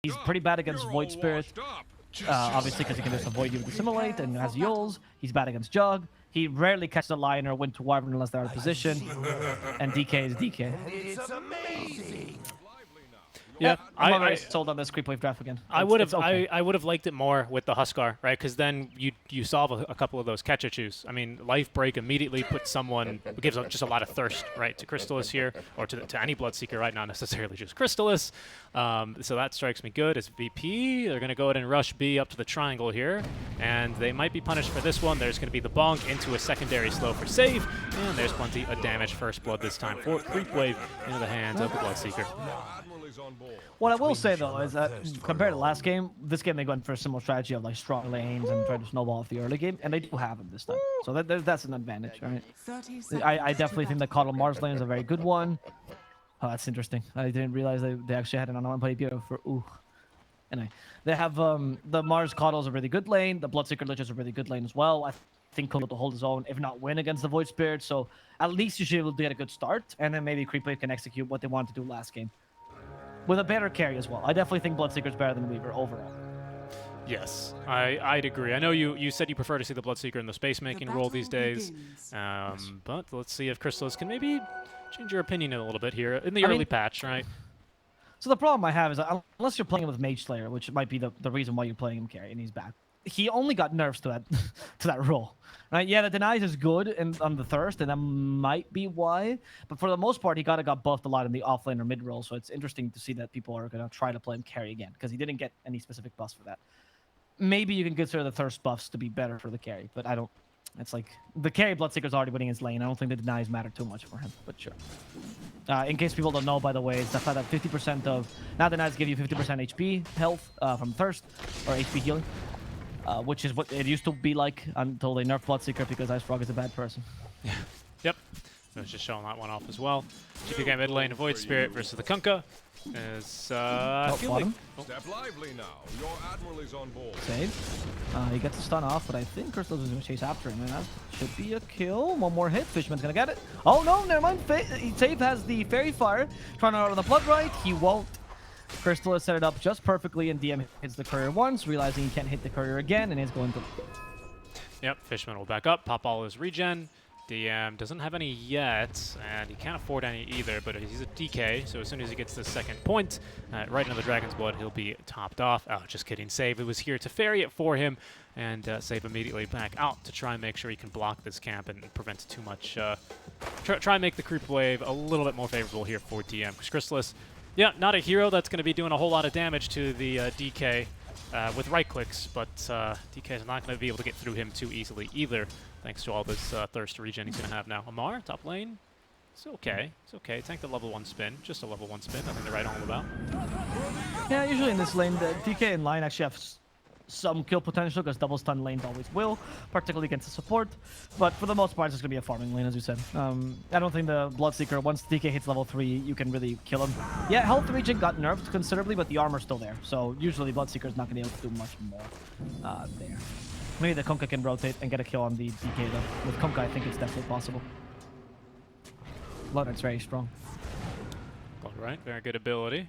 He's pretty bad against Void Spirit, obviously because he can just avoid you with the Assimilate and has Yules. He's bad against Jug. He rarely catches a Lion or Winter Wyvern unless they're out of position. And DK is DK. It's amazing. Yeah, I'm already sold on this Creepwave draft again. I would have liked it more with the Huskar, right? Because then you solve a couple of those catch-a-choose. I mean, Life Break immediately puts someone, gives just a lot of thirst, right, to Crystallis here, or to any Bloodseeker, right? Not necessarily just Crystallis. So that strikes me good. As VP, they're going to go ahead and rush B up to the triangle here, and they might be punished for this one. There's going to be the bonk into a secondary slow for save, and there's plenty of damage. First blood this time for Creepwave into the hands of the Bloodseeker. What I will say though is that compared to last game, this game they went for a similar strategy of like strong lanes and trying to snowball off the early game, and they do have them this time. So that's an advantage, right? I definitely think that Coddle Mars lane is a very good one. Oh, that's interesting. I didn't realize they actually had an unknown play for ooh. Anyway, they have the Mars Coddle is a really good lane. The Bloodseeker Lich is a really good lane as well. I think Coddle to hold his own, if not win against the Void Spirit. So at least you should be able to get a good start, and then maybe Creepwave can execute what they wanted to do last game. With a better carry as well. I definitely think Bloodseeker's better than Weaver overall. Yes, I'd agree. I know you said you prefer to see the Bloodseeker in the space-making role these days, but let's see if Crystallis can maybe change your opinion a little bit here in the early patch, right? So the problem I have is that unless you're playing with Mage Slayer, which might be the reason why you're playing him carry, and he's back. He only got nerfs to that to that role, right? Yeah, the denies is good on the Thirst, and that might be why. But for the most part, he got buffed a lot in the offlane or mid role. So it's interesting to see that people are gonna try to play him carry again because he didn't get any specific buffs for that. Maybe you can consider the Thirst buffs to be better for the carry, but I don't. It's like the carry Bloodseeker's already winning his lane. I don't think the denies matter too much for him, but sure. In case people don't know, by the way, it's the fact that 50% of now denies give you 50% HP health from Thirst or HP healing. Which is what it used to be like until they nerfed Bloodseeker because Ice Frog is a bad person. Yeah. Yep. I was just showing that one off as well. GPK mid lane, Void Spirit versus the Kunkka. Is I feel like Step lively now. Your admiral is on board. Save. He gets the stun off, but I think Crystallis is going to chase after him, and that should be a kill. One more hit. Fishman's going to get it. Oh no, never mind. Save has the Fairy Fire. Trying to out of the Blood Right. He won't. Crystallis set it up just perfectly, and DM hits the courier once, realizing he can't hit the courier again, and is going to... Yep, Fishman will back up, pop all his regen. DM doesn't have any yet, and he can't afford any either, but he's a DK, so as soon as he gets the second point, right into the Dragon's Blood, he'll be topped off. Oh, just kidding. Save. It was here to ferry it for him, and Save immediately back out to try and make sure he can block this camp and prevent too much... try and make the creep wave a little bit more favorable here for DM, because Crystallis, yeah, not a hero that's going to be doing a whole lot of damage to the DK with right clicks, but DK is not going to be able to get through him too easily either, thanks to all this thirst regen he's going to have now. Amar, top lane, it's okay. It's okay. Tank the level 1 spin, just a level 1 spin, nothing to write home about. Yeah, usually in this lane, the DK and line actually have some kill potential because double stun lanes always will, particularly against the support. But for the most part, it's just going to be a farming lane, as you said. I don't think the Bloodseeker, once DK hits level 3, you can really kill him. Yeah, health regen got nerfed considerably, but the armor's still there. So usually Bloodseeker's not going to be able to do much more there. Maybe the Kunkka can rotate and get a kill on the DK, though. With Kunkka, I think it's definitely possible. Bloodlight's very strong. Alright, very good ability.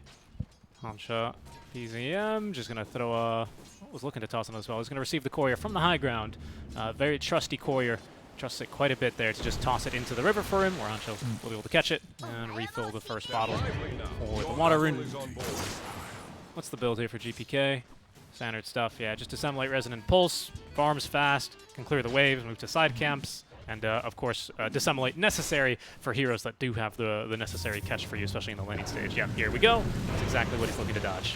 Hansha, PZM, just going to throw a... was looking to toss him as well. He's going to receive the courier from the high ground. Very trusty courier. Trusts it quite a bit there to just toss it into the river for him, where Ancho will be able to catch it and refill the first bottle for the water rune. What's the build here for GPK? Standard stuff, yeah. Just Assimilate Resonant Pulse, farms fast, can clear the waves, move to side camps, and of course, Dissimulate necessary for heroes that do have the necessary catch for you, especially in the laning stage. Yeah, here we go. That's exactly what he's looking to dodge.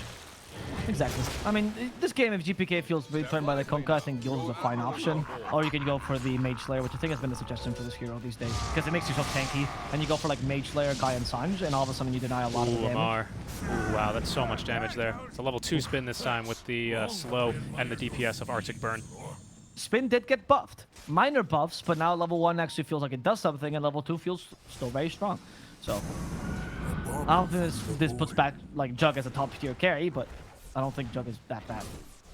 Exactly. I mean, this game, if GPK feels threatened by the Kunkka, I think Yules is a fine option. Or you can go for the Mage Slayer, which I think has been the suggestion for this hero these days. Because it makes you so tanky, and you go for like Mage Slayer, Guy, and Sanj, and all of a sudden you deny a lot of the damage. Amar. Ooh, wow, that's so much damage there. It's a level 2 spin this time with the slow and the DPS of Arctic Burn. Spin did get buffed. Minor buffs, but now level 1 actually feels like it does something, and level 2 feels still very strong. So, I don't think this puts back like Jug as a top tier carry, but I don't think Jug is that bad.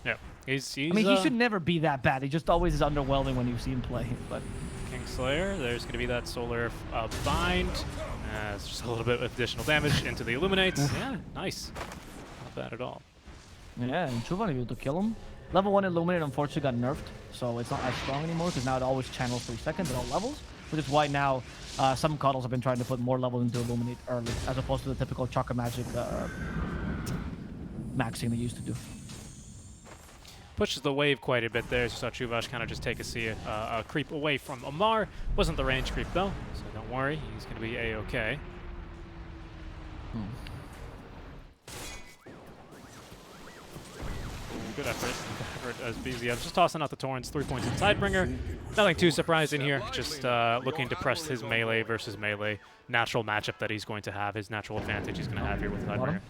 Yeah, he's I mean, he should never be that bad. He just always is underwhelming when you see him play. But Kingslayer, there's going to be that solar bind. It's just a little bit of additional damage into the Illuminates. Yeah, nice. Not bad at all. Yeah, and Chuvan able to kill him. Level 1 Illuminate unfortunately got nerfed, so it's not as strong anymore because now it always channels 3 seconds at all levels, which is why now some cuddles have been trying to put more level into Illuminate early, as opposed to the typical Chakra Magic maxing they used to do. Pushes the wave quite a bit there, so saw Chuvash kind of just take a creep away from Omar. Wasn't the range creep though, so don't worry, he's going to be A-okay. Good effort as BZM. Just tossing out the Torrents, 3 points in Tidebringer. Nothing too surprising here, just looking to press his melee versus melee natural matchup that he's going to have, his natural advantage he's going to have here with Tidebringer.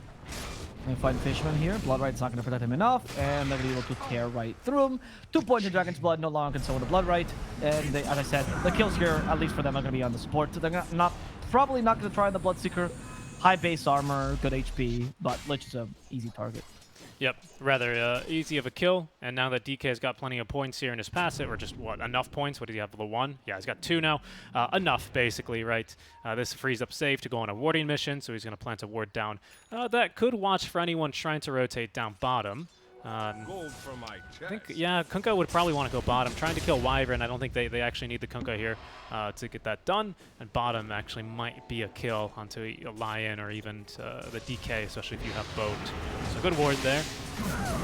They find Fishman here. Bloodright's not going to protect him enough, and they're going to be able to tear right through him. 2 points in Dragon's Blood, no longer concerned with the Bloodright. And they, as I said, the kills here, at least for them, are going to be on the support. They're probably not going to try the Bloodseeker. High base armor, good HP, but Lich is an easy target. Yep, rather easy of a kill, and now that DK has got plenty of points here in his passive, or just, what, enough points? What did he have, level 1? Yeah, he's got 2 now. Enough, basically, right? This frees up save to go on a warding mission, so he's going to plant a ward down. That could watch for anyone trying to rotate down bottom. Gold for my I think, yeah, Kunkka would probably want to go bottom. Trying to kill Wyvern, I don't think they actually need the Kunkka here to get that done. And bottom actually might be a kill onto a Lion or even the DK, especially if you have Boat. So good ward there.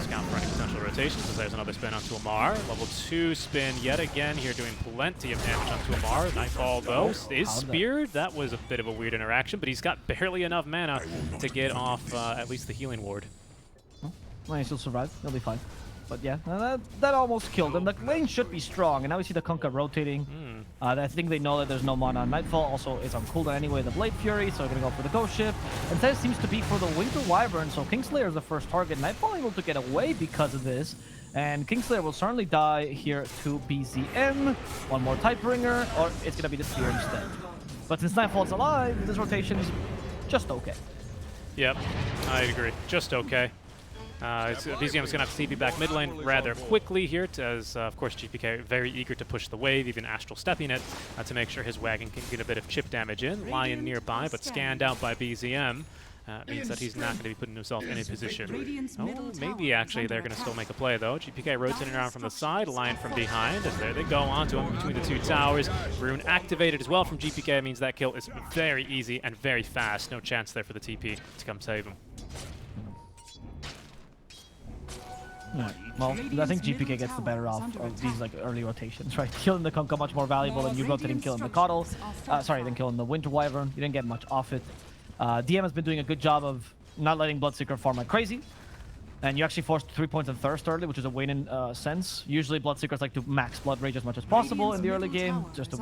Scout for any potential rotations, as there's another spin onto Amar. Level 2 spin yet again here, doing plenty of damage onto Amar. Nightfall, though, is speared. That was a bit of a weird interaction, but he's got barely enough mana to get off at least the healing ward. Well, he still survived. He'll be fine. But yeah, that almost killed him. The lane should be strong, and now we see the Kunkka rotating. I think they know that there's no mana on Nightfall. Also, it's on cooldown anyway, the Blade Fury, so they're going to go for the Ghost Shift. Instead, it seems to be for the Winter Wyvern, so Kingslayer is the first target. Nightfall able to get away because of this, and Kingslayer will certainly die here to BZM. One more Tidebringer, or it's going to be the Spear instead. But since Nightfall's alive, this rotation is just okay. Yep, I agree. Just okay. BZM is going to have to TP back mid lane rather quickly here, as of course GPK very eager to push the wave, even Astral stepping it to make sure his wagon can get a bit of chip damage in. Lion nearby, but scanned out by BZM. Means that he's not going to be putting himself in a position. Oh, maybe actually they're going to still make a play though. GPK rotating around from the side, Lion from behind, as there they go onto him between the 2 towers. Rune activated as well from GPK, means that kill is very easy and very fast. No chance there for the TP to come save him. Yeah. Well, I think GPK gets the better off of these like early rotations, right? Killing the Kunkka much more valuable than you rotating killing the Coddle. Than killing the Winter Wyvern. You didn't get much off it. DM has been doing a good job of not letting Bloodseeker farm like crazy. And you actually forced 3 points in Thirst early, which is a win-in sense. Usually Bloodseekers like to max Blood Rage as much as possible in the early game, just to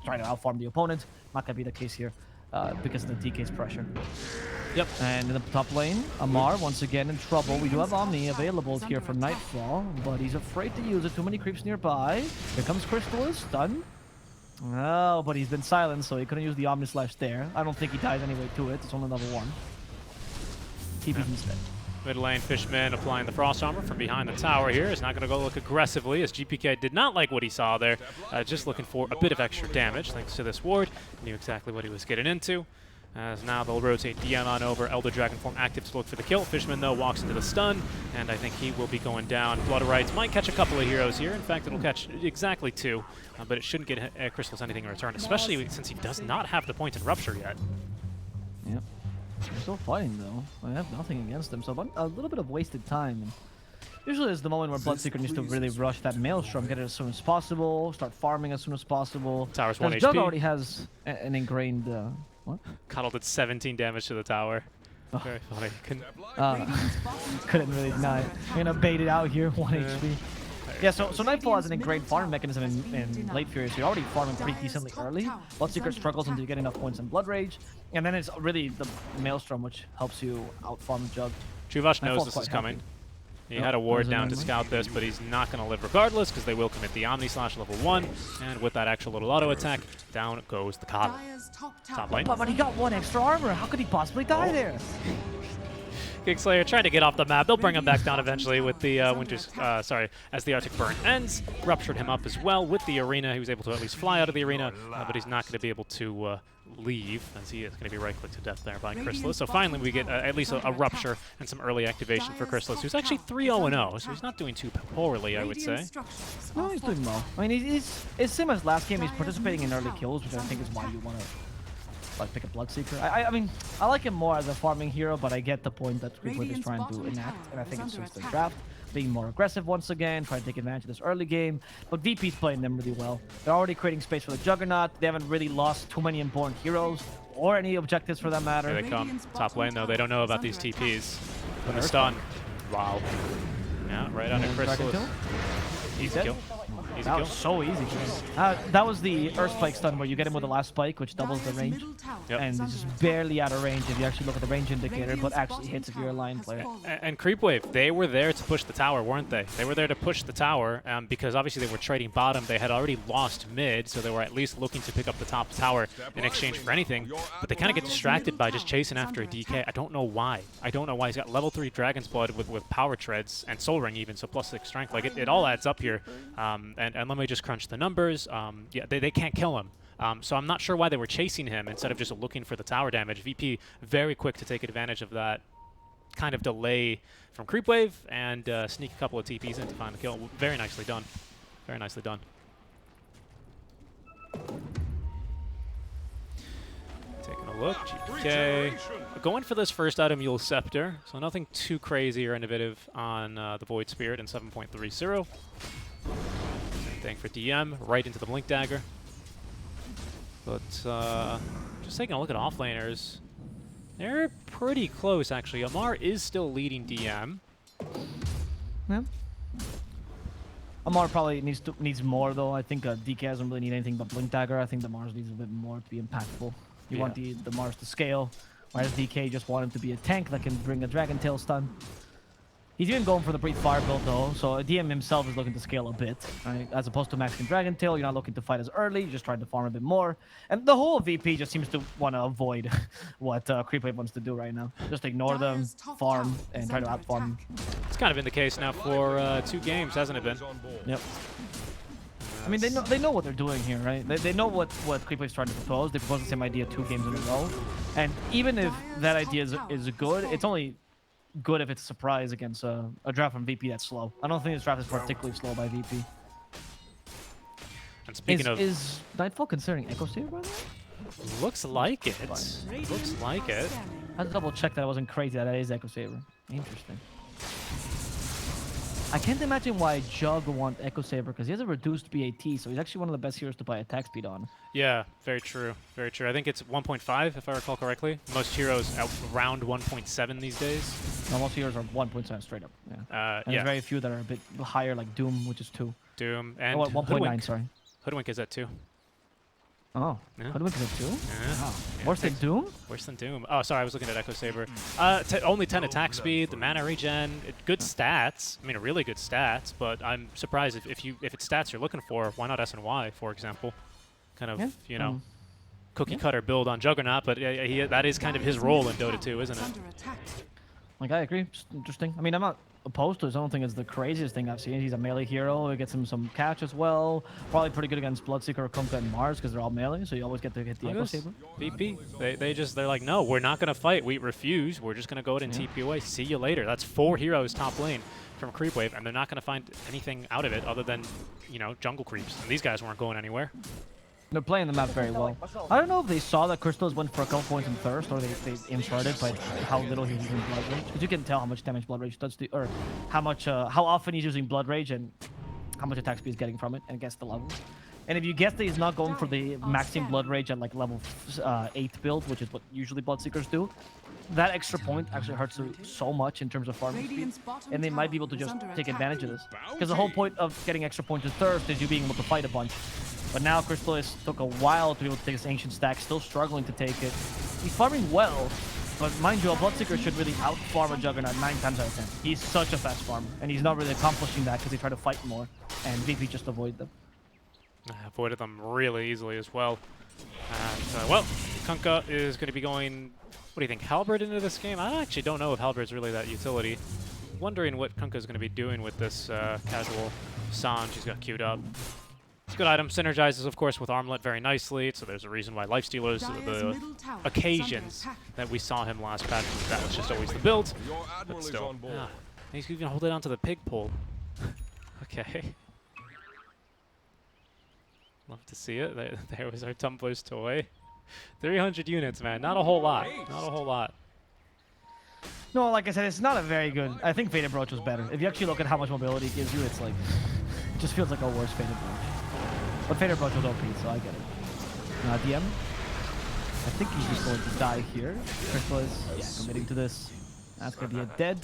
try to outfarm the opponent. Not going to be the case here because of the DK's pressure. Yep, and in the top lane, Amar once again in trouble. We do have Omni available here for Nightfall, but he's afraid to use it. Too many creeps nearby. Here comes Crystal, stun. Oh, but he's been silenced, so he couldn't use the Omni Slash there. I don't think he dies anyway to it. It's only level 1. TP's instead. Mid lane, Fishman applying the Frost Armor from behind the tower here. Is not going to go look aggressively, as GPK did not like what he saw there. Just looking for a bit of extra damage thanks to this ward. Knew exactly what he was getting into. As now they'll rotate DM on over, Elder Dragon form active to look for the kill. Fishman, though, walks into the stun, and I think he will be going down. Bloodrights might catch a couple of heroes here. In fact, it'll catch exactly 2, but it shouldn't get Crystals anything in return, especially since he does not have the point in Rupture yet. Yep. Still fighting, though. I have nothing against him, so a little bit of wasted time. And usually is the moment where Bloodseeker needs to really rush that Maelstrom, get it as soon as possible, start farming as soon as possible. Tower's 1 HP. Jug already has an ingrained... what? Cuddle did 17 damage to the tower. Oh. Very funny. Couldn't really deny it. You're gonna bait it out here, 1 HP. Yeah, so Nightfall has an ingrained farming mechanism in late Fury, so you're already farming pretty decently early. Bloodseeker struggles until you get enough points in Blood Rage, and then it's really the Maelstrom which helps you out-farm Jug. Chuvash knows this is coming. He had a ward down to scout this, but he's not going to live regardless because they will commit the Omni Slash level 1, and with that actual little auto attack, down goes the Coddle. Top lane. But he got 1 extra armor. How could he possibly die there? Kingslayer trying to get off the map. They'll bring him back down eventually with the as the Arctic Burn ends. Ruptured him up as well with the arena. He was able to at least fly out of the arena, but he's not going to be able to leave, as he is going to be right-clicked to death there by Chrysalis. So finally we get at least a rupture and some early activation for Chrysalis, who's actually 3-0-0, so he's not doing too poorly, I would say. No, he's doing well. I mean, it's same as last game. He's participating in early kills, which I think is why you want to like pick a Bloodseeker. I mean, I like him more as a farming hero, but I get the point that Creepwave is trying to enact, and I think it's just the draft. Being more aggressive once again, trying to take advantage of this early game. But VP's playing them really well. They're already creating space for the Juggernaut. They haven't really lost too many important heroes or any objectives for that matter. Here they come. Top lane, though. They don't know about these TPs. When they're stunned. Wow. Yeah, right under Chrysalis. Easy kill. Easy That kill. was so easy. That was the Earth Spike stun where you get him with the last spike, which doubles the range. Yep. And it's just barely out of range if you actually look at the range indicator, but actually hits if you're a line player. And Creepwave, they were there to push the tower, weren't they? They were there to push the tower because obviously they were trading bottom. They had already lost mid, so they were at least looking to pick up the top tower in exchange for anything. But they kind of get distracted by just chasing after a DK. I don't know why. I don't know why. He's got level 3 Dragon's Blood with power treads and Soul Ring even, so +6 strength. Like it all adds up here. And let me just crunch the numbers. Yeah, they can't kill him. So I'm not sure why they were chasing him instead of just looking for the tower damage. VP very quick to take advantage of that kind of delay from Creepwave and sneak a couple of TPs in to find the kill. Very nicely done. Very nicely done. Taking a look. GPK. Going for this first item, Yule Scepter. So nothing too crazy or innovative on the Void Spirit in 7.30. Same thing for DM. Right into the Blink Dagger. But just taking a look at offlaners, they're pretty close actually. Amar is still leading DM. Yeah. Amar probably needs more though. I think DK doesn't really need anything but Blink Dagger. I think the Mars needs a bit more to be impactful. You want the Mars to scale, whereas DK just want him to be a tank that can bring a Dragon Tail stun. He's even going for the Breathe Fire build though, so DM himself is looking to scale a bit, right? As opposed to maxing Dragon Tail, you're not looking to fight as early, you're just trying to farm a bit more. And the whole VP just seems to want to avoid what Creepwave wants to do right now. Just ignore them, farm, and try to outfarm them. It's kind of been the case now for 2 games, hasn't it been? Yep. I mean, they know what they're doing here, right? They know what Creepwave's trying to propose. They propose the same idea 2 games in a row. And even if that idea is good, it's only good if it's a surprise against a draft from VP that's slow. I don't think this draft is particularly slow by VP. And speaking of... Is Nightfall considering Echo Saber, by the way? Looks like it. Looks like it. I had to double check that I wasn't crazy that is Echo Saber. Interesting. I can't imagine why Jug would want Echo Saber because he has a reduced BAT, so he's actually one of the best heroes to buy attack speed on. Yeah, very true. Very true. I think it's 1.5 if I recall correctly. Most heroes around 1.7 these days. No, most heroes are 1.7 straight up. Yeah. And there's very few that are a bit higher, like Doom, which is 2. Doom and 1.9, sorry. Hoodwink is at 2. Oh, Yeah. Hoodwink is at 2? Yeah. Wow. Yeah, Worse than Doom? Worse than Doom. Oh, sorry, I was looking at Echo Saber. Only 10 attack speed, the mana regen, good stats. I mean, really good stats, but I'm surprised if it's stats you're looking for, why not SNY, for example? Kind of, you know, cookie cutter build on Juggernaut, but that is kind of his role in Dota 2, isn't it? Like, I agree. It's interesting. I mean, I'm not opposed to it. I don't think it's the craziest thing I've seen. He's a melee hero. It gets him some catch as well. Probably pretty good against Bloodseeker, Kunkka, and Mars because they're all melee, so you always get to hit the Echo Saber. VP. They're like, no, we're not going to fight. We refuse. We're just going to go ahead and TP away. See you later. That's 4 heroes top lane from Creepwave, and they're not going to find anything out of it other than, you know, jungle creeps. And these guys weren't going anywhere. They're playing the map very well. I don't know if they saw that Crystals went for a couple points in Thirst, or they inserted by how little he was using Blood Rage. Because you can tell how much damage Blood Rage does to, or how often he's using Blood Rage and how much attack speed he's getting from it, and guess the levels. And if you guess that he's not going for the maxing Blood Rage at like level 8 build, which is what usually Bloodseekers do, that extra point actually hurts so much in terms of farming speed, and they might be able to just take advantage of this. Because the whole point of getting extra points in Thirst is you being able to fight a bunch. But now Crystallis took a while to be able to take his Ancient Stack, still struggling to take it. He's farming well, but mind you, a Bloodseeker should really out-farm a Juggernaut 9 times out of 10. He's such a fast farmer, and he's not really accomplishing that because they try to fight more, and VP just avoid them. Avoided them really easily as well. And, well, Kunkka is going to be going What do you think, Halberd into this game? I actually don't know if Halberd's really that utility. Wondering what Kunkka's going to be doing with this casual Sange he's got queued up. It's a good item. Synergizes, of course, with Armlet very nicely, so there's a reason why Lifestealers, the occasions that we saw him last patch, that was just always the build. But still, he's even holding on to the pig pole. Okay. Love to see it. There was our Tumblr's toy. 300 units, man. Not a whole lot. Not a whole lot. No, like I said, it's not a very good. I think Faded Brooch was better. If you actually look at how much mobility it gives you, it's like it just feels like a worse Faded Brooch. But Faded Brooch was OP, so I get it. DM. I think he's just going to die here. Crystal is committing to this. That's gonna be a dead.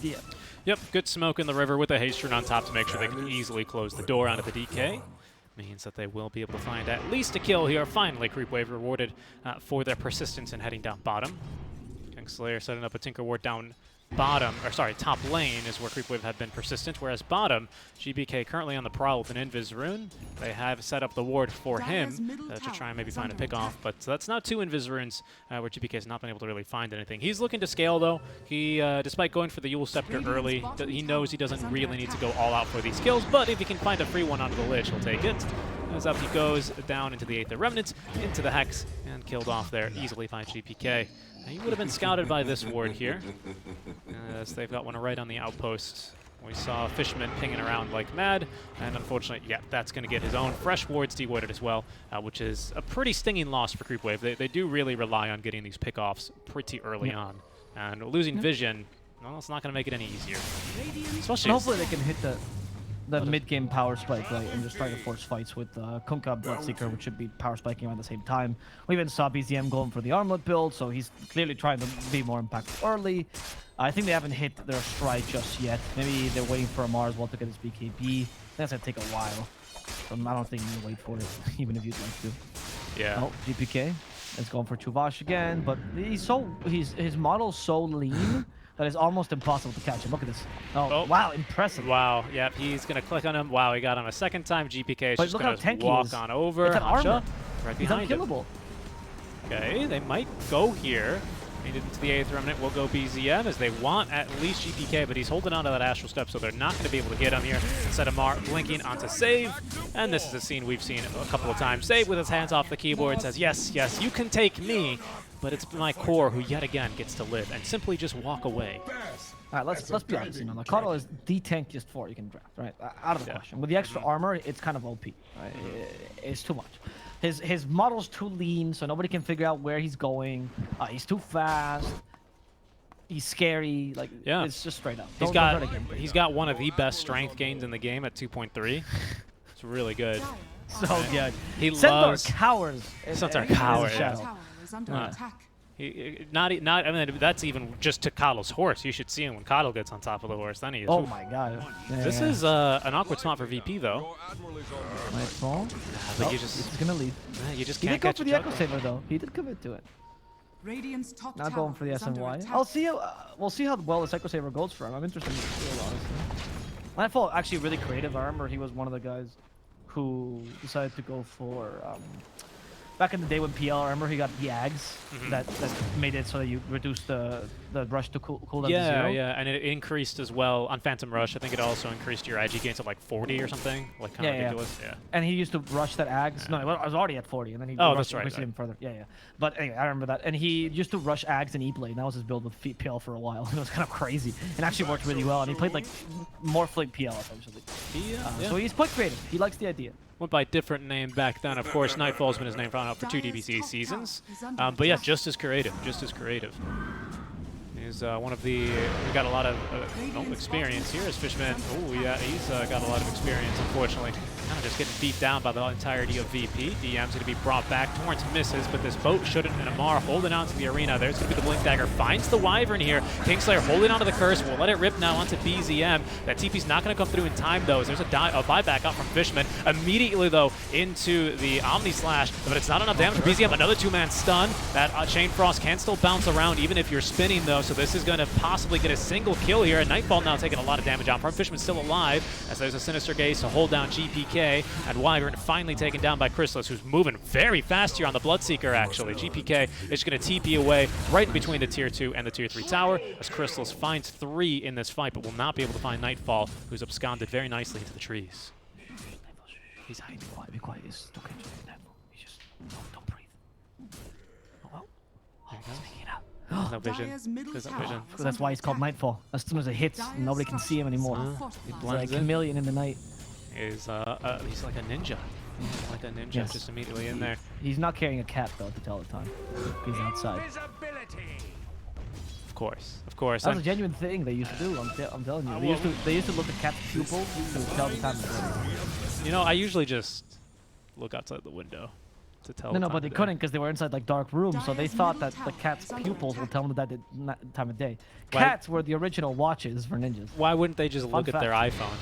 DM. Yep, good smoke in the river with a haste rune on top to make sure they can easily close the door onto the DK. Means that they will be able to find at least a kill here. Finally, Creepwave rewarded for their persistence in heading down bottom. Kingslayer setting up a Tinker Ward down bottom, or sorry, top lane is where Creepwave had been persistent, whereas bottom, GBK currently on the prowl with an Invis rune. They have set up the ward for him to try and maybe find a pick off, but that's now 2 Invis runes where GBK has not been able to really find anything. He's looking to scale though. He, despite going for the Eul Scepter early, he knows he doesn't really need to go all out for these kills, but if he can find a free one onto the Lich, he'll take it. As up he goes, down into the Aether Remnant, into the Hex, and killed off there easily by GPK. He would have been scouted by this ward here, as they've got one right on the outpost. We saw Fishman pinging around like mad, and unfortunately, yeah, that's going to get his own fresh wards dewarded as well, which is a pretty stinging loss for Creepwave. They do really rely on getting these pickoffs pretty early on, and losing vision, well, it's not going to make it any easier. Especially hopefully they can hit the mid-game power spike, right, and just try to force fights with Kunkka Bloodseeker, which should be power spiking around the same time. We even saw BZM going for the Armlet build, so he's clearly trying to be more impactful early. I think they haven't hit their stride just yet. Maybe they're waiting for Amar as well to get his BKB. That's gonna take a while. So I don't think you can wait for it, even if you'd like to. Yeah. Oh, GPK is going for Chuvash again, but his model's so lean that it's almost impossible to catch him. Look at this. Oh, wow, impressive. Wow, yep, he's going to click on him. Wow, he got him a second time. GPK is just going to walk on over. It's an armor. Right He's behind unkillable. Him. Okay, they might go here. Made it into the 8th Remnant. Will go BZM as they want at least GPK, but he's holding on to that Astral Step, so they're not going to be able to get him here. Instead of Mar blinking onto Save, and this is a scene we've seen a couple of times. Save with his hands off the keyboard says, yes, yes, you can take me, but it's my core who yet again gets to live, and simply just walk away. All right, let's be honest. You know, the Coddle is the tankiest 4 you can draft, right? Out of the question. With the extra armor, it's kind of OP. Right? It's too much. His model's too lean, so nobody can figure out where he's going. He's too fast. He's scary. Like, it's just straight up. He's got one of the best strength gains in the game at 2.3. It's really good. So good. He loves Cowers. Centaur Cowers. I mean, that's even just to Coddle's horse. You should see him when Coddle gets on top of the horse. Then he is. Oh my god. This is an awkward spot for VP though. Nightfall. But you just he's gonna leave. You just he can't did go catch for the Echo Saber though. He did commit to it. Not going for the SNY. I'll see. We'll see how well this Echo Saber goes for him. I'm interested in this, honestly. Nightfall actually really creative. I remember he was one of the guys who decided to go for. Back in the day when PL, I remember he got the Ags that made it so that you reduce the rush to cooldown to 0. Yeah, and it increased as well on Phantom Rush. I think it also increased your IG gains to like 40 or something, like kind of ridiculous. Yeah. And he used to rush that Ags. No, I was already at 40, and then he rushed him further. Yeah. But anyway, I remember that. And he used to rush Ags and E-Blade. That was his build with PL for a while. It was kind of crazy. It actually worked really well, and he played like more Fleet PL essentially. So he's quite creative. He likes the idea. Went by a different name back then. Of course, Nightfall's been his name for 2 DBC seasons. But yeah, just as creative, He's one of the, we got a lot of experience here as Fishman. Oh yeah, he's got a lot of experience, unfortunately. Kind of just getting beat down by the entirety of VP. DM's going to be brought back. Torrance misses, but this boat shouldn't. And Amar holding on to the arena. There's going to be the Blink Dagger. Finds the Wyvern here. Kingslayer holding onto the curse. We'll let it rip now onto BZM. That TP's not going to come through in time, though, as there's a buyback up from Fishman. Immediately, though, into the Omni Slash, but it's not enough damage for BZM. Another 2-man stun. That Chain Frost can still bounce around, even if you're spinning, though, so this is going to possibly get a single kill here. And Nightfall now taking a lot of damage out from Fishman, still alive, as there's a Sinister Gaze to hold down GPK. GPK and Wyvern finally taken down by Chrysalis, who's moving very fast here on the Bloodseeker, actually. GPK is going to TP away right in between the Tier 2 and the Tier 3 tower, as Chrysalis finds 3 in this fight, but will not be able to find Nightfall, who's absconded very nicely into the trees. He's hiding. Be quiet. It's okay. He just don't breathe. Oh well. There you go. Speaking up. There's no vision. There's no vision. That's why he's called Nightfall. As soon as it hits, nobody can see him anymore. He He's blends like a in. chameleon in the night. He's like a ninja. He's like a ninja, Yes. just immediately in there. He's not carrying a cat though to tell the time. He's outside. Visibility. Of course, of course. That was a And genuine thing they used to do. I'm telling you. They used to look at cat's pupils to tell the time. you know, I usually just look outside the window to tell. No, the no, time but they of day. couldn't because they were inside like dark rooms, so they thought that the cat's pupils would tell them that time of day. Why- Cats were the original watches for ninjas. Why wouldn't they just look at their fact. iPhone?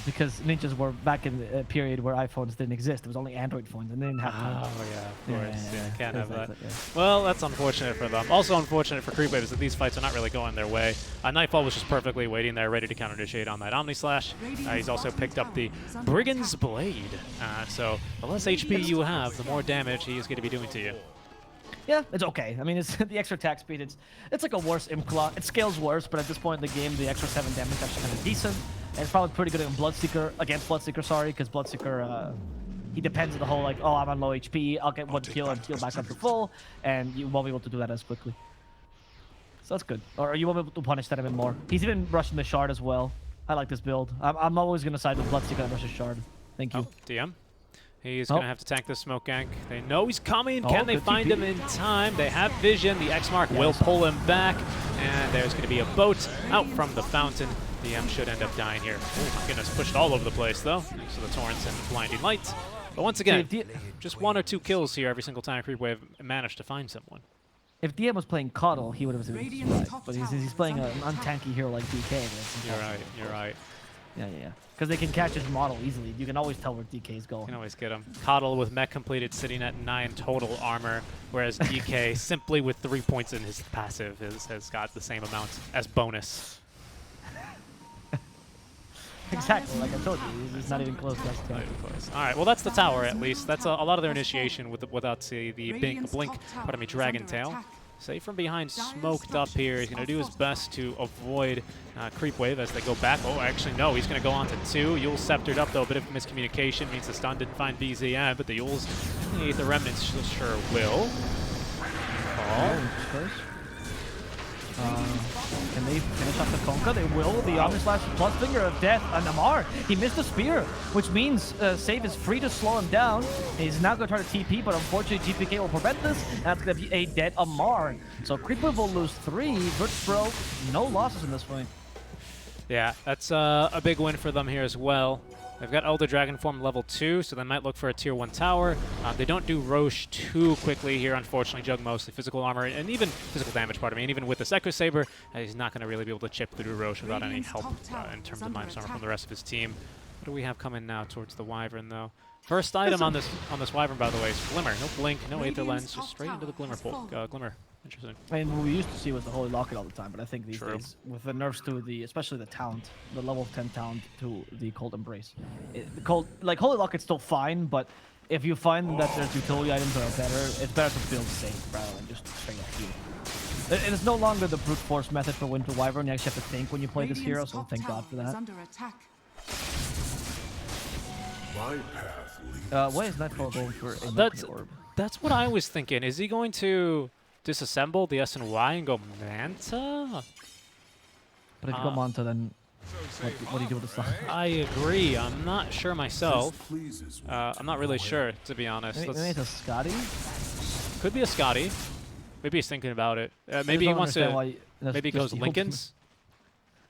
Because ninjas were back in a period where iPhones didn't exist. It was only Android phones, and they didn't have time. Oh yeah, of course. Yeah, can't have that. Exactly, yeah. Well, that's unfortunate for them. Also unfortunate for Creepwave is that these fights are not really going their way. Nightfall was just perfectly waiting there, ready to counter the shade on that Omni Slash. He's also picked up the Brigand's Blade. So the less HP you have, the more damage he is going to be doing to you. Yeah, it's okay. I mean, it's the extra attack speed. It's like a worse Imclaw. It scales worse, but at this point in the game, the extra 7 damage is actually kind of decent. And it's probably pretty good against Bloodseeker, sorry, because Bloodseeker, he depends on the whole, like, oh, I'm on low HP, I'll get 1 kill and heal back up to full, and you won't be able to do that as quickly. So that's good. Or you won't be able to punish that a bit more. He's even rushing the Shard as well. I like this build. I'm always going to side with Bloodseeker and rush the Shard. Thank you. Oh, DM. He's going to have to tank this smoke gank. They know he's coming. Can they good find TP. him in time? They have vision. The X-Mark will pull him back. And there's going to be a boat out from the fountain. DM should end up dying here. Oh my goodness, pushed all over the place though. Thanks to the torrents and blinding light. But once again, just 1 or 2 kills here every single time Creepwave managed to find someone. If DM was playing Coddle, he would have been surprised. But he's playing an untanky hero like DK. You're right. Yeah. Because they can catch his model easily. You can always tell where DK is You going. can always get him. Coddle with mech completed sitting at 9 total armor, whereas DK simply with 3 points in his passive has got the same amount as bonus. Exactly, like I told you, he's not even close to us. All right, well that's the tower at least. That's a lot of their initiation without the blink, Dragon Tail. Safe from behind, smoked up here. He's going to do his best to avoid Creepwave as they go back. Oh, actually, no. He's going to go on to 2. Yule's sceptered up, though. A bit of miscommunication means the stun didn't find BZM, but the Yule's the remnants sure will. Can they finish off the Conka? They will. The Omni Slash plus Finger of Death on Namar. He missed the Spear, which means Save is free to slow him down. He's now going to try to TP, but unfortunately GPK will prevent this, and that's going to be a dead Amar. So Creepwave will lose 3. Virtus.pro, no losses in this fight. Yeah, that's a big win for them here as well. They've got Elder Dragon Form level 2, so they might look for a tier 1 tower. They don't do Roche too quickly here, unfortunately. Jug mostly physical armor and even physical damage, pardon me. And even with this Echo Saber, he's not going to really be able to chip through Roche without any help in terms of minus armor from the rest of his team. What do we have coming now towards the Wyvern, though? First item on this Wyvern, by the way, is Glimmer. No blink, no Aether Lens, just straight into the Glimmer pool. Glimmer. Interesting. I mean, what we used to see was the Holy Locket all the time, but I think these True. days, with the nerfs to especially the talent, the level of 10 talent to the Cold Embrace, Holy Locket's still fine, but if you find that there's utility items that are better, it's better to build safe rather than just straight up heal. And it's no longer the brute force method for Winter Wyvern. You actually have to think when you play this hero, so thank God for that. Why is Nightfall going for a nuclear orb? That's what I was thinking. Is he going to disassemble the S and Y and go Manta? But if you go Manta, then what do you do with the side? I agree. I'm not sure myself. I'm not really sure, to be honest. Maybe it's a Scotty? Could be a Scotty. Maybe he's thinking about it. Maybe he wants to. Maybe he goes Lincoln's.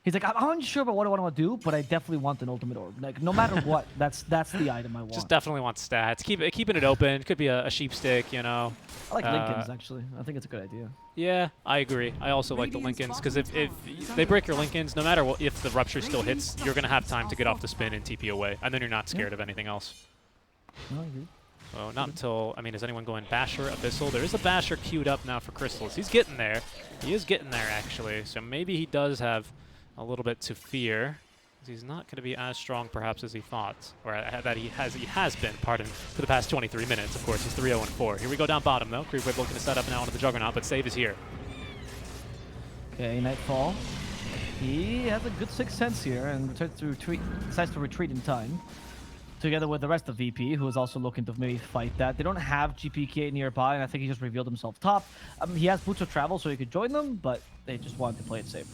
He's like, I'm unsure about what I want to do, but I definitely want an ultimate orb. Like, no matter what, that's the item I want. Just definitely wants stats. Keeping it open. Could be a sheep stick, you know. I like Lincolns, actually. I think it's a good idea. Yeah, I agree. I also like the Lincolns, because if they break your Lincolns, no matter what, if the Rupture still hits, you're going to have time to get off the spin and TP away, and then you're not scared of anything else. No, I agree. So not until, I mean, is anyone going Basher, Abyssal? There is a Basher queued up now for Crystals. He's getting there. He is getting there, actually. So maybe he does have a little bit to fear. He's not going to be as strong, perhaps, as he thought, or that he has been, pardon, for the past 23 minutes. Of course, he's 3-0-4. Here we go down bottom, though. Creepwave looking to set up now onto the Juggernaut, but save is here. Okay, Nightfall. He has a good sixth sense here and decides to retreat in time. Together with the rest of VP, who is also looking to maybe fight that. They don't have GPK nearby, and I think he just revealed himself top. He has boots of travel, so he could join them, but they just wanted to play it safer.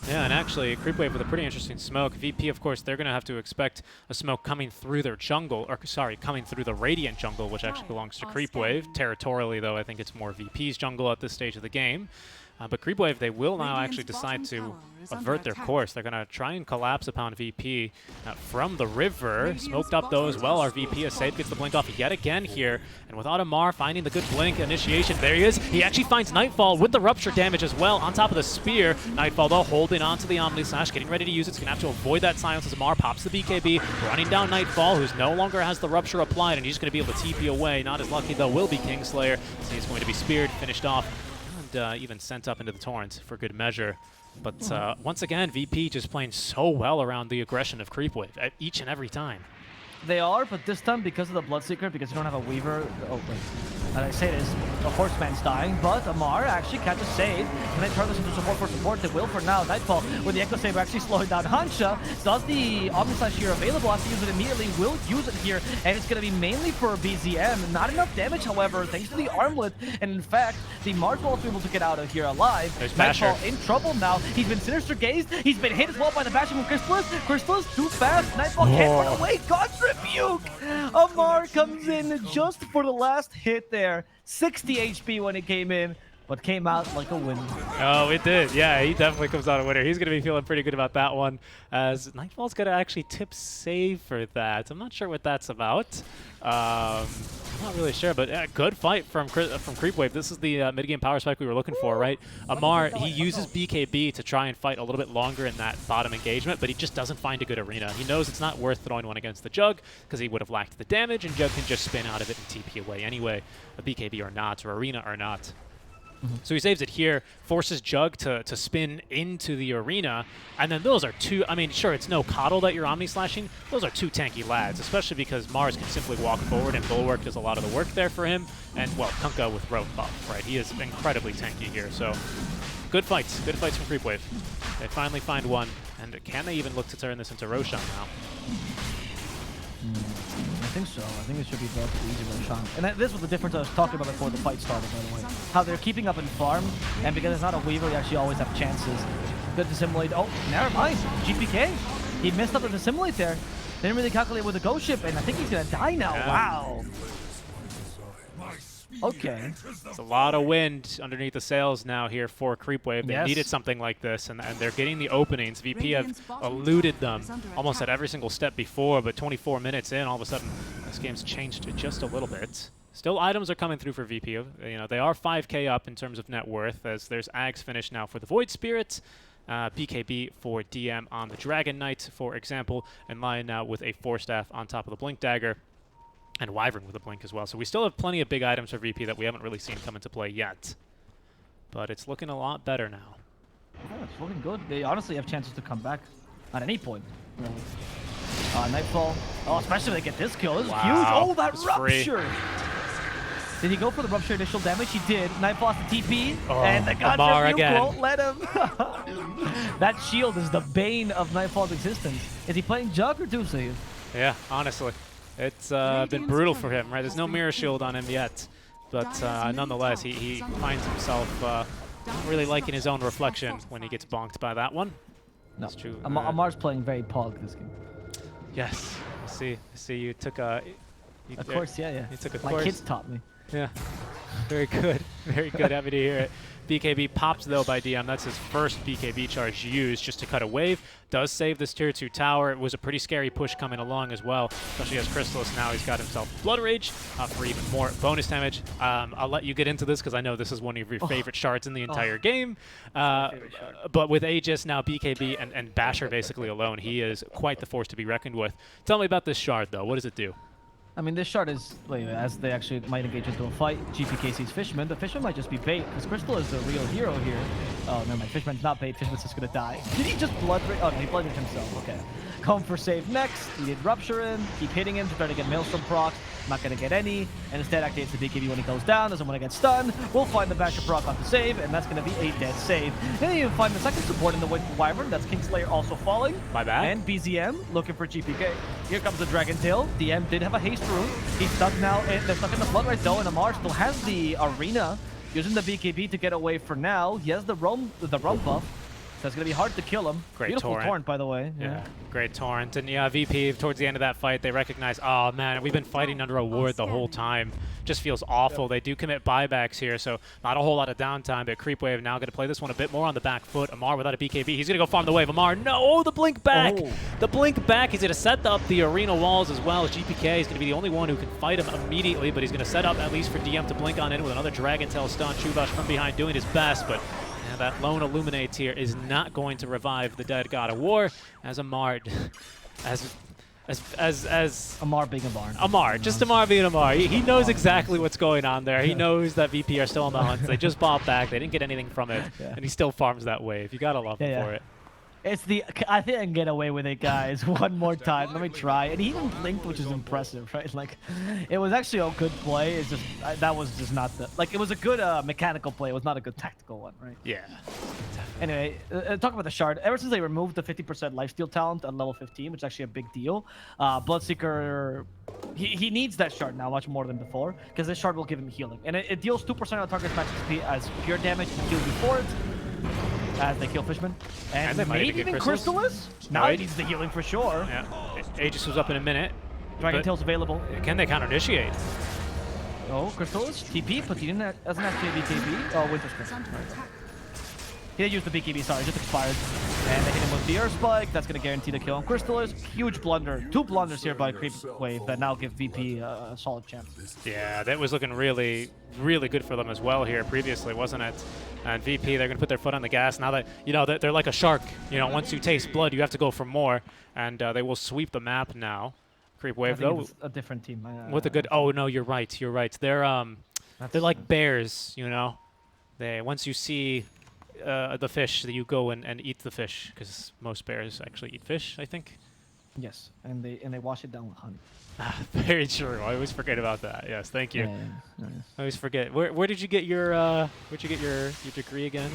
Yeah, and actually, Creepwave with a pretty interesting smoke. VP, of course, they're going to have to expect a smoke coming through their jungle, or sorry, coming through the Radiant jungle, which actually belongs to Creepwave. Territorially, though, I think it's more VP's jungle at this stage of the game. But Creepwave, they will now actually decide to avert their course. They're going to try and collapse upon VP from the river. Smoked up, though, as well. Our VP is safe, gets the blink off yet again here. And without Amar finding the good blink initiation, there he is. He actually finds Nightfall with the rupture damage as well on top of the spear. Nightfall, though, holding onto the Omni Slash, getting ready to use it. He's going to have to avoid that silence as Amar pops the BKB, running down Nightfall, who's no longer has the rupture applied, and he's going to be able to TP away. Not as lucky, though, will be Kingslayer. So he's going to be speared, finished off. Even sent up into the torrent for good measure. But once again, VP just playing so well around the aggression of Creepwave each and every time. They are, but this time, because of the Bloodseeker, because you don't have a Weaver... Oh, wait. And I say this, the Horseman's dying, but Amar actually catches save, and then turn this into support for support. They will for now. Nightfall with the Echo Saber actually slowing down Hansha. Does the Omni Slash here available, has to use it immediately, will use it here, and it's going to be mainly for BZM. Not enough damage, however, thanks to the Armlet, and in fact, the Mars will be able to get out of here alive. There's Nightfall Basher. in trouble now. He's been Sinister Gazed, he's been hit as well by the Basher from Crystallis. Crystallis too fast, Nightfall can't run away. God's Rebuke! Amar comes in just for the last hit there. 60 HP when it came in, but came out like a winner. Oh, it did. Yeah, he definitely comes out a winner. He's going to be feeling pretty good about that one, as Nightfall's going to actually tip save for that. I'm not sure what that's about. I'm not really sure, but good fight from Creepwave. This is the mid-game power spike we were looking for, right? Amar, he uses BKB to try and fight a little bit longer in that bottom engagement, but he just doesn't find a good arena. He knows it's not worth throwing one against the Jug, because he would have lacked the damage, and Jug can just spin out of it and TP away anyway, a BKB or not, or arena or not. So he saves it here, forces Jug to spin into the arena, and then those are two, I mean, sure, it's no coddle that you're Omni-slashing, those are two tanky lads, especially because Mars can simply walk forward and Bulwark does a lot of the work there for him, and, well, Kunkka with Rogue buff, right? He is incredibly tanky here, so good fights from Creepwave. They finally find one, and can they even look to turn this into Roshan now? I think so. I think it should be relatively easy for Roshan. And this was the difference I was talking about before the fight started, by the way. How they're keeping up in farm, and because it's not a Weaver, you actually always have chances. Good to simulate. Oh, never mind. GPK. He missed up the dissimulate there. Didn't really calculate with the ghost ship, and I think he's going to die now. Yeah. Wow. Okay. It's a lot of wind underneath the sails now here for Creepwave. They needed something like this, and they're getting the openings. VP have eluded them almost at every single step before, but 24 minutes in, all of a sudden, this game's changed just a little bit. Still, items are coming through for VP. You know, they are 5K up in terms of net worth, as there's Ags finish now for the Void Spirit, PKB for DM on the Dragon Knight, for example, and Lion now with a 4-staff on top of the Blink Dagger. And Wyvern with a blink as well. So we still have plenty of big items for VP that we haven't really seen come into play yet. But it's looking a lot better now. Yeah, it's looking good. They honestly have chances to come back at any point. Nightfall. Oh, especially when they get this kill. This is huge. Oh, that rupture! Did he go for the rupture initial damage? He did. Nightfall has the TP. Oh, and the God's Rebuke won't let him. That shield is the bane of Nightfall's existence. Is he playing Jug or Doomsave? Yeah, honestly. It's been brutal for him, right? There's no mirror shield on him yet, but nonetheless, he finds himself not really liking his own reflection when he gets bonked by that one. No. That's true. Amar's playing very pog this game. Yes, I see. You took a. Of course, yeah. You took a My course. kids taught me. Yeah, very good, very good. Happy to hear it. BKB pops though by DM. That's his first BKB charge used just to cut a wave. Does save this tier 2 tower. It was a pretty scary push coming along as well, especially as Crystallis now he's got himself Blood Rage for even more bonus damage. I'll let you get into this because I know this is one of your favorite shards in the entire game. But with Aegis now BKB and Basher basically alone, he is quite the force to be reckoned with. Tell me about this shard though. What does it do? I mean, this shard is, as they actually might engage into a fight, GPK sees Fishman. The Fishman might just be bait, because Crystal is the real hero here. Oh, never mind. Fishman's not bait. Fishman's just gonna die. Did he just blood rage? Oh, no, he blood raged himself. Okay. Come for save next. He did Rupture in. Keep hitting him to try to get Maelstrom procs. Not gonna get any. And instead activates the BKB when he goes down. Doesn't want to get stunned. We'll find the Basher proc on the save, and that's gonna be a dead save. Then you find the second support in the Wyvern. That's Kingslayer also falling. My bad. And BZM looking for GPK. Here comes the Dragon Tail. DM did have a haste rune. He's stuck now. They're stuck in the flood right though, and Amar still has the arena. Using the BKB to get away for now. He has the roam buff. So it's going to be hard to kill him. Great Beautiful torrent, by the way. Yeah, great torrent. And yeah, VP, towards the end of that fight, they recognize, oh man, we've been fighting under a ward the whole time. Just feels awful. They do commit buybacks here, so not a whole lot of downtime, but Creepwave now going to play this one a bit more on the back foot. Amar without a BKB. He's going to go farm the wave. Amar, no, the blink back. Oh. The blink back. He's going to set up the arena walls as well as GPK. He's going to be the only one who can fight him immediately, but he's going to set up at least for DM to blink on in with another Dragon Tail stun. Chubash from behind doing his best, but that lone Illuminate here is not going to revive the dead God of War as Amar, as Amar being Amar. Amar, just Amar being Amar. He knows exactly what's going on there. He knows that VP are still on the hunt. They just bought back. They didn't get anything from it, and he still farms that wave. You gotta love him for it. It's the, I think I can get away with it, guys. One more time. Let me try. And he even blinked, which is impressive, right? Like, it was actually a good play. It's just, that was just not the, like, it was a good mechanical play. It was not a good tactical one, right? Yeah. Anyway, talk about the shard. Ever since they removed the 50% lifesteal talent at level 15, which is actually a big deal, Bloodseeker, he needs that shard now much more than before, because this shard will give him healing. And it deals 2% of the target's max XP as pure damage to heal before it. As they kill Fishman. And they might maybe even Crystallis? Now he needs the healing for sure. Yeah. Aegis was up in a minute. Dragon Tail's available. Can they counter-initiate? Oh, Crystallis, TP, but he doesn't have to BKB. Oh, Winter Spring. He did use the BKB, sorry, just expired. And they hit him with the Earth Spike. That's going to guarantee the kill on Crystallis. Huge blunder. 2 blunders here by Creepwave that now give VP a solid chance. Yeah, that was looking really, really good for them as well here previously, wasn't it? And VP, they're going to put their foot on the gas now that, you know, they're like a shark. You know, once you taste blood, you have to go for more. And they will sweep the map now. Creepwave, though. It's a different team. With a good... Oh, no, you're right. You're right. They're like bears, you know? Once you see... the fish, that you go and eat the fish, because most bears actually eat fish, I think. Yes, and they wash it down with honey. Very true. I always forget about that. Yes, thank you. Yeah. I always forget. Where did you get your your degree again?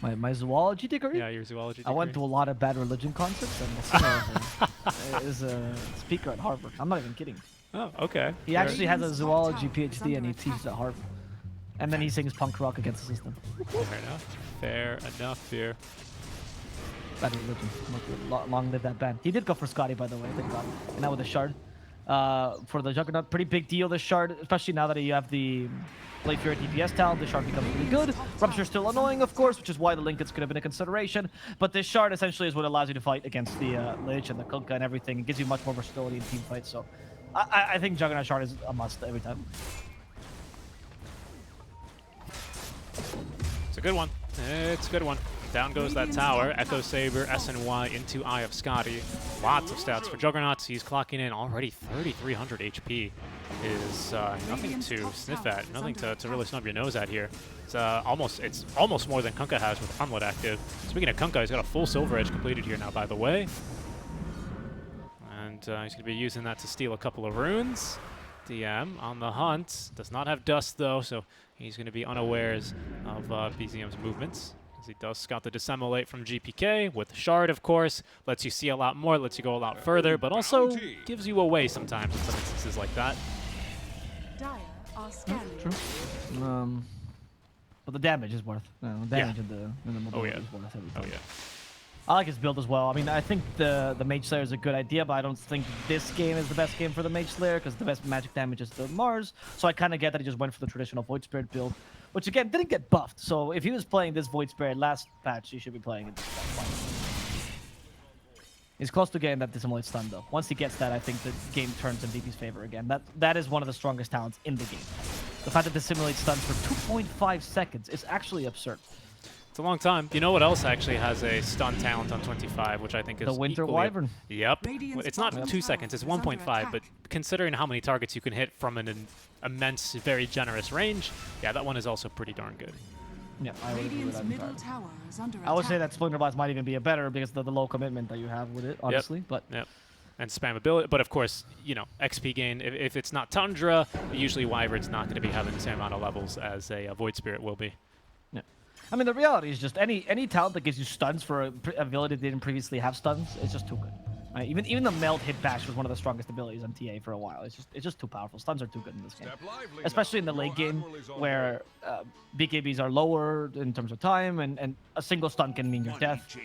My zoology degree? Yeah, your zoology degree. I went to a lot of bad religion concerts, and is a speaker at Harvard. I'm not even kidding. Oh, okay. He actually has a zoology PhD, and he teaches at Harvard. And then he sings punk rock against the system. Fair enough. Fair enough here. Bad religion. Long live that band. He did go for Scotty, by the way. Thank God. And now with the shard. For the Juggernaut, pretty big deal, this shard. Especially now that you have the Blade Fury DPS talent, the shard becomes really good. Rupture's still annoying, of course, which is why the Linkets could have been a consideration. But this shard essentially is what allows you to fight against the Lich and the Kunkka and everything. It gives you much more versatility in team fights. So I think Juggernaut shard is a must every time. It's a good one. It's a good one. Down goes that tower. Echo Saber, SNY into Eye of Scotty. Lots of stats for Juggernauts. He's clocking in already 3,300 HP. Is nothing to sniff at, nothing to really snub your nose at here. It's almost more than Kunkka has with Armlet active. Speaking of Kunkka, he's got a full Silver Edge completed here now, by the way. And he's going to be using that to steal a couple of runes. DM on the hunt. Does not have dust, though, so he's going to be unawares of BZM's movements. As he does scout the Dissemblate from GPK with Shard, of course. Lets you see a lot more, lets you go a lot further, but also gives you away sometimes in some instances like that. True. But the damage is worth. The damage in the mobility is worth everything. Oh, yeah. I like his build as well. I mean, I think the Mage Slayer is a good idea, but I don't think this game is the best game for the Mage Slayer because the best magic damage is the Mars. So I kind of get that he just went for the traditional Void Spirit build, which again didn't get buffed. So if he was playing this Void Spirit last patch, he should be playing it. He's close to getting that Dissimulate stun though. Once he gets that, I think the game turns in DP's favor again. That is one of the strongest talents in the game. The fact that Dissimulate stuns for 2.5 seconds is actually absurd. It's a long time. You know what else actually has a stun talent on 25, which I think is the Winter Wyvern. Yep. It's not 2 seconds, it's 1.5, but considering how many targets you can hit from an immense, very generous range, yeah, that one is also pretty darn good. Yeah, I would agree with Radiant's that middle entirely. tower is under I would say attack. that Splinter Blast might even be a better because of the low commitment that you have with it, honestly. But Yep. And spammability, but of course, you know, XP gain. If it's not Tundra, usually Wyvern's not going to be having the same amount of levels as a Void Spirit will be. yeah, I mean the reality is just any talent that gives you stuns for an ability that didn't previously have stuns is just too good. Right? Even the meld hit bash was one of the strongest abilities on TA for a while. It's just too powerful. Stuns are too good in this game, especially in the late game where BKBs are lower in terms of time, and a single stun can mean your death.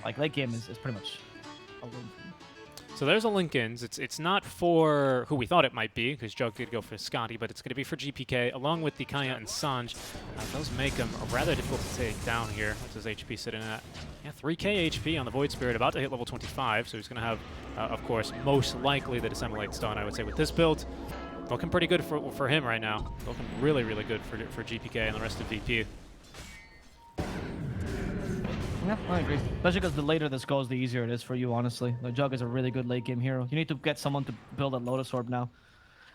Like late game is pretty much a win. So there's a Linken's. It's not for who we thought it might be, because Jug did go for Scotty, but it's going to be for GPK, along with the Kaya and Sanj. Those make him rather difficult to take down here. What's his HP sitting at? Yeah, 3k HP on the Void Spirit, about to hit level 25, so he's going to have, of course, most likely the Dissemblate stun, I would say, with this build. Looking pretty good for him right now. Looking really, really good for GPK and the rest of VP. Yeah, I agree. Especially because the later this goes, the easier it is for you, honestly. The Jug is a really good late game hero. You need to get someone to build a Lotus Orb now.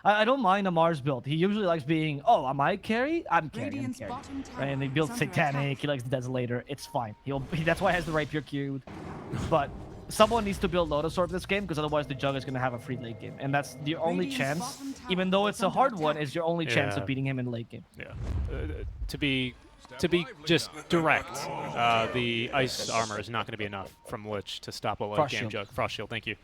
I don't mind Amar's build. He usually likes being, oh, am I carry? I'm carry. Radiant's I'm carry. bottom tower Right? And he is builds under Satanic. attack. He likes the Desolator. It's fine. That's why he has the Rapier queued. But someone needs to build Lotus Orb this game because otherwise the Jug is going to have a free late game. And that's the only Radiant's chance, bottom tower even though is it's a under hard one, attack. is your only chance Yeah. of beating him in late game. Yeah. To be just direct, the ice armor is not going to be enough from Lich to stop a late Frost game Shield. Jug. Frost Shield, thank you.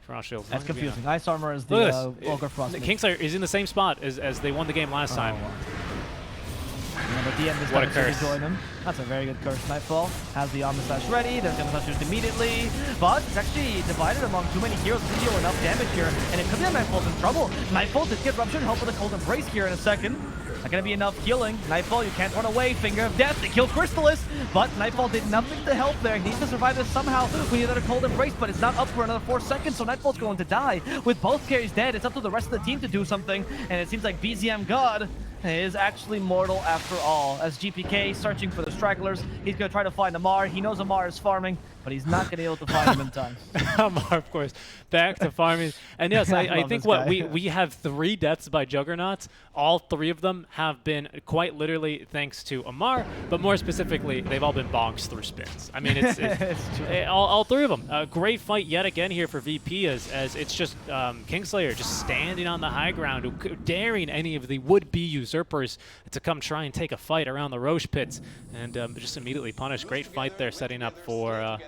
Frost Shield. That's confusing. Ice Armor is Look the at this. Ogre Frost. Kingslayer is in the same spot as they won the game last time. Yeah, but DM is What a going to curse. join him. That's a very good curse. Nightfall has the Omni Slash ready. There's Omni Slash used immediately. But it's actually divided among too many heroes to deal enough damage here. And it could be that Nightfall's in trouble. Nightfall did get Rupture. Help with a Cold Embrace here in a second. Not going to be enough healing. Nightfall, you can't run away. Finger of Death. It kills Crystallis. But Nightfall did nothing to help there. He needs to survive this somehow. We need another Cold Embrace, but it's not up for another 4 seconds. So Nightfall's going to die. With both carries dead, it's up to the rest of the team to do something. And it seems like BZM God is actually mortal after all. As GPK searching for the stragglers, he's going to try to find Amar. He knows Amar is farming, but he's not going to be able to find him in time. Amar, of course, back to farming. And yes, I love think this what guy. we have 3 deaths by Juggernauts. All 3 of them have been quite literally thanks to Amar, but more specifically, they've all been bonks through spins. I mean, it's all 3 of them. A great fight yet again here for VP as it's just Kingslayer just standing on the high ground, daring any of the would-be usurpers to come try and take a fight around the Roche pits, and just immediately punished. Great fight there, setting up for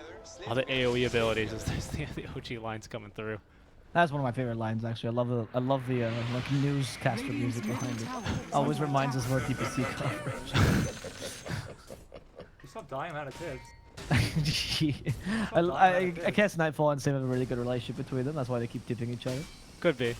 all the AoE abilities as there's the OG lines coming through. That's one of my favorite lines, actually. I love the like newscaster music behind it. Always reminds us of our DPC coverage. You stop dying out of tips. I guess Nightfall and Sim have a really good relationship between them. That's why they keep tipping each other. Could be,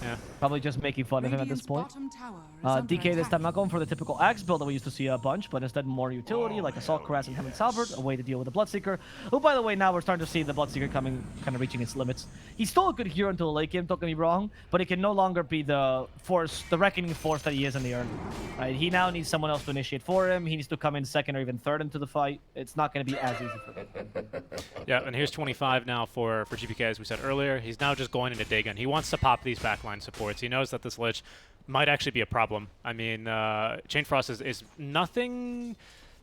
yeah. Probably just making fun of him at this Radiant's point. bottom tower is under DK this attack. time not going for the typical Axe build that we used to see a bunch, but instead more utility like Assault Cuirass and Heaven Salvert, a way to deal with the Bloodseeker. Who, by the way, now we're starting to see the Bloodseeker kind of reaching its limits. He's still a good hero until the late game, don't get me wrong, but he can no longer be the force, the reckoning force that he is in the early. Right? He now needs someone else to initiate for him. He needs to come in second or even third into the fight. It's not going to be as easy for him. Yeah, and here's 25 now for GPK, as we said earlier. He's now just going into Dagon. He wants to pop these backline supports. He knows that this Lich might actually be a problem. I mean, Chain Frost is nothing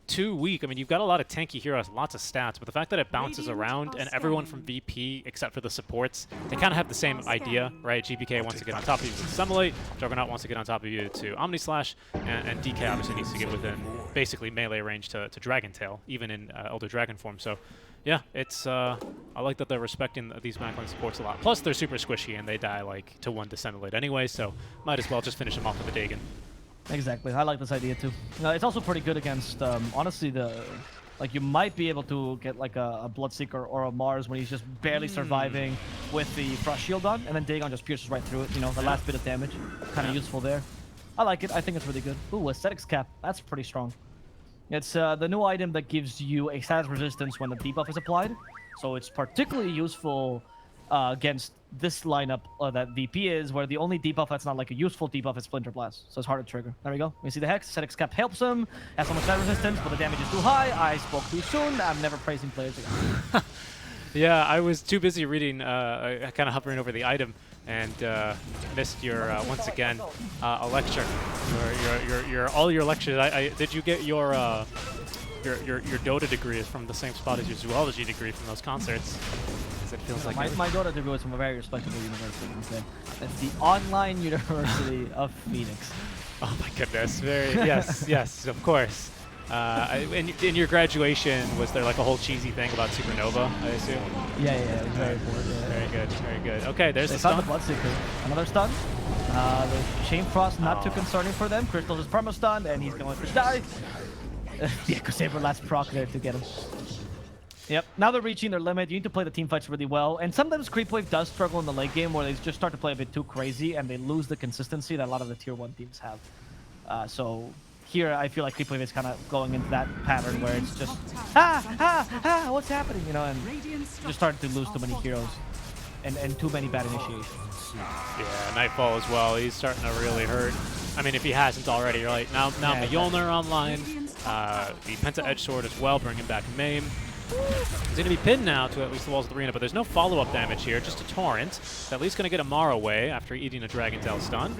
too weak. I mean, you've got a lot of tanky heroes, lots of stats, but the fact that it bounces around and everyone from VP, except for the supports, they kind of have the same idea, right? GPK wants to get on top of you to Assimilate, Juggernaut wants to get on top of you to Omni Slash, and DK obviously needs to get within basically melee range to Dragon Tail, even in Elder Dragon form. So yeah, it's I like that they're respecting these backline supports a lot. Plus, they're super squishy and they die like to 1 Dissemblate anyway, so might as well just finish them off with a Dagon. Exactly. I like this idea too. It's also pretty good against, honestly, like you might be able to get like a Bloodseeker or a Mars when he's just barely surviving with the Frost Shield on, and then Dagon just pierces right through it. You know, the last bit of damage, kind of useful there. I like it. I think it's really good. Ooh, Aesthetics Cap. That's pretty strong. It's the new item that gives you a status resistance when the debuff is applied. So it's particularly useful against this lineup that VP is, where the only debuff that's not like a useful debuff is Splinter Blast. So it's hard to trigger. There we go. We see the Hex. Aesthetics Cap helps him. Has so much status resistance, but the damage is too high. I spoke too soon. I'm never praising players again. Yeah, I was too busy reading, kind of hovering over the item. and missed your once again a lecture. Your all your lectures. Did you get your Dota degree from the same spot as your zoology degree from those concerts? It feels like my Dota degree was from a very respectable university. Okay? That's the Online University of Phoenix. Oh my goodness! Very yes, of course. In your graduation, was there like a whole cheesy thing about Supernova, I assume? Yeah, it was very important. Yeah. Very good. Okay, there's They the found stun. the Bloodseeker. Another stun. The Chain Frost not too concerning for them. Crystal is perma stunned, and he's going to die. Yeah, because they were last proc there to get him. Yep, now they're reaching their limit. You need to play the team fights really well. And sometimes Creepwave does struggle in the late game where they just start to play a bit too crazy and they lose the consistency that a lot of the tier 1 teams have. So here I feel like Creepwave is kind of going into that pattern where it's just, what's happening? You know, and just starting to lose too many heroes and too many bad initiations. Yeah, Nightfall as well. He's starting to really hurt. I mean, if he hasn't already, right? Now Mjolnir online. The Penta Edge Sword as well, bringing back Maim. He's going to be pinned now to at least the walls of the arena, but there's no follow-up damage here, just a Torrent. It's at least going to get Amara away after eating a Dragon Tail stun.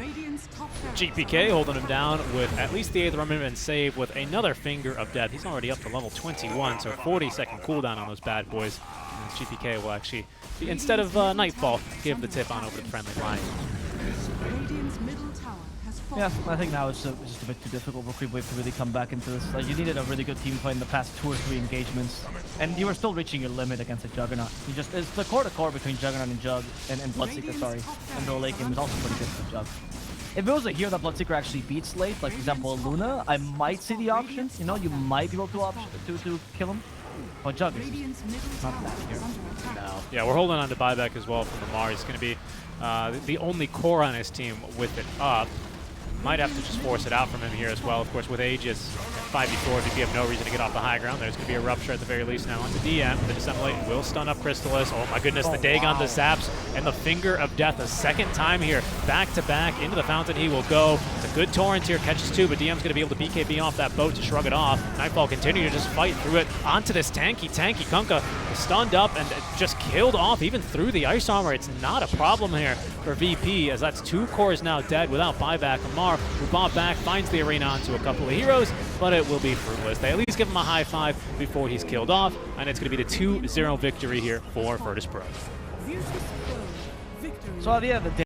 GPK holding him down with at least the 8th Remnant save with another Finger of Death. He's already up to level 21, so 40-second cooldown on those bad boys. And GPK will actually, instead of Nightfall, give the tip on over to the friendly line. Yeah, I think now it's just a bit too difficult for Creepwave to really come back into this. Like, you needed a really good team play in the past 2 or 3 engagements, and you were still reaching your limit against a Juggernaut. It's the core-to-core between Juggernaut and Bloodseeker, sorry, and the late game is also pretty good for Jug. If it was a hero that Bloodseeker actually beats late, like for example Luna, I might see the option. You know, you might be able to kill him. But Jug is not that hero. No. Yeah, we're holding on to buyback as well from Amar. He's going to be the only core on his team with it up. Might have to just force it out from him here as well. Of course, with Aegis 5v4, VP have no reason to get off the high ground. There's going to be a Rupture at the very least now on the DM. The Dissemblate will stun up Crystallis. Oh my goodness, the Dagon, the Zaps, and the Finger of Death a second time here. Back to back, into the fountain he will go. It's a good Torrent here, catches 2, but DM's going to be able to BKB off that boat to shrug it off. Nightfall continue to just fight through it. Onto this tanky Kunkka, stunned up and just killed off even through the ice armor. It's not a problem here for VP, as that's 2 cores now dead without buyback. Amar, who bought back, finds the arena onto a couple of heroes, but it will be fruitless. They at least give him a high 5 before he's killed off, and it's going to be the 2-0 victory here for Virtus.pro. So at the end of the day,